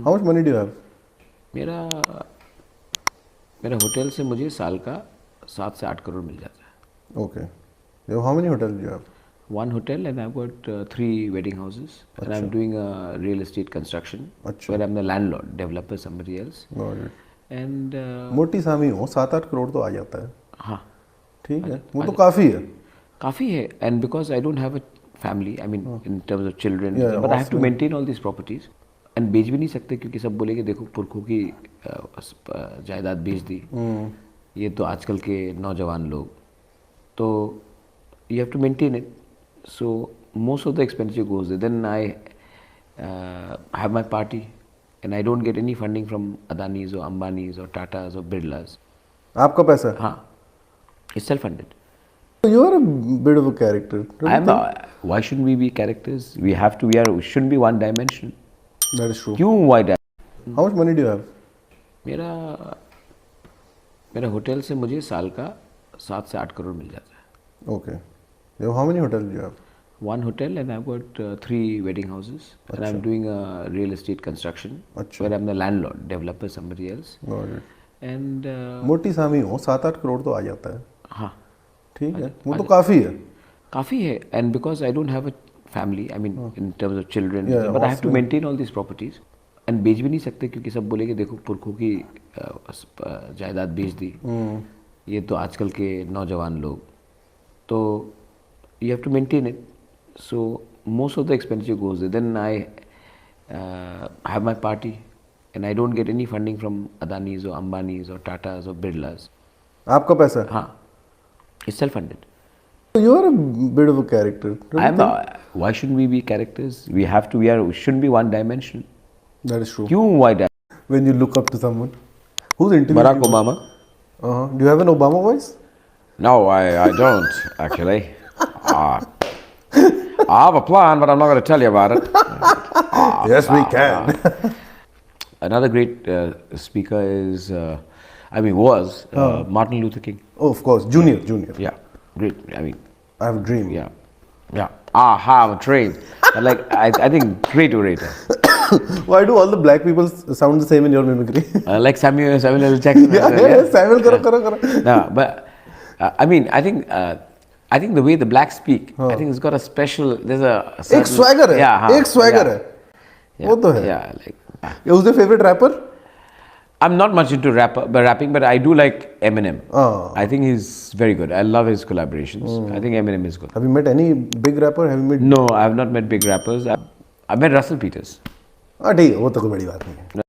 How much money do you have? मेरा मेरा hotel से मुझे साल का 7 से 8 करोड़ मिल जाता है. Okay. How many hotels do you have? One hotel and I've got 3 wedding houses and I'm doing a real estate construction where I'm the landlord, developer somebody else. Got it. And मोटी सामी हो 7-8 करोड़ तो आ जाता है. हाँ, ठीक है, वो तो काफ़ी है. काफ़ी है. And because I don't have a family, I mean in terms of children, Yeah, but I have to maintain all these properties. And बेच भी नहीं सकते क्योंकि सब बोलेंगे देखो पुरखों की जायदाद बेच दी. ये तो आजकल के नौजवान लोग. तो you have to maintain it. So most of the expenditure goes there. Then I have my party and I don't get any funding from Adani's or Ambani's or Tata's or Birla's. आपका पैसा? हाँ, it's self-funded. You are a bit of a character. Why shouldn't we be characters? We have to. We shouldn't be one dimensional. That is true. क्यों why dimensional? How much money do you have? मेरा hotel से मुझे साल का 7 से 8 करोड़ मिल जाता है. Okay. How many hotels do you have? One hotel and I've got 3 wedding houses and I'm doing a real estate construction where I'm the landlord, developer somebody else. Got it. And मोटी सामी हो 7-8 करोड़ तो आ जाता है. हाँ, ठीक है, वो तो काफ़ी है. काफ़ी है. And because I don't have a family, I mean in terms of children, but I have to maintain all these properties. And बेच भी नहीं सकते क्योंकि सब बोलेंगे देखो पुरखों की जायदाद बेच दी. ये तो आजकल के नौजवान लोग. तो you have to maintain it. So most of the expenditure goes there. Then I have my party and I don't get any funding from Adani's or Ambani's or Tata's or Birla's. आपका पैसा? हाँ, it's self-funded. You are a bit of a character. Why shouldn't we be characters? We have to. We shouldn't be one dimensional. That is true. क्यों why dimensional? When you look up to someone, who's interviewing Barack you? Obama. Do you have an Obama voice? No, I don't actually. I have a plan, but I'm not going to tell you about it. Yes, we can. Another great speaker is, was Martin Luther King. Oh, of course, Junior. Yeah, great. I have a dream. Yeah. I have a dream. I think great orator. Why do all the black people sound the same in your mimicry? Like Samuel L. Jackson. Yeah, Samuel, karo. No, but I think the way the blacks speak, I think it's got a special. There's a certain, एक swagger है. Yeah, एक swagger है. वो तो है. Yeah, Who's your favorite rapper? I'm not much into rapping, but I do like Eminem. I think he's very good. I love his collaborations. I think Eminem is good. Have you met any big rapper? Have you met? No, I have not met big rappers. I've met Russell Peters. ठीक है, वो तो कोई बड़ी बात नहीं है.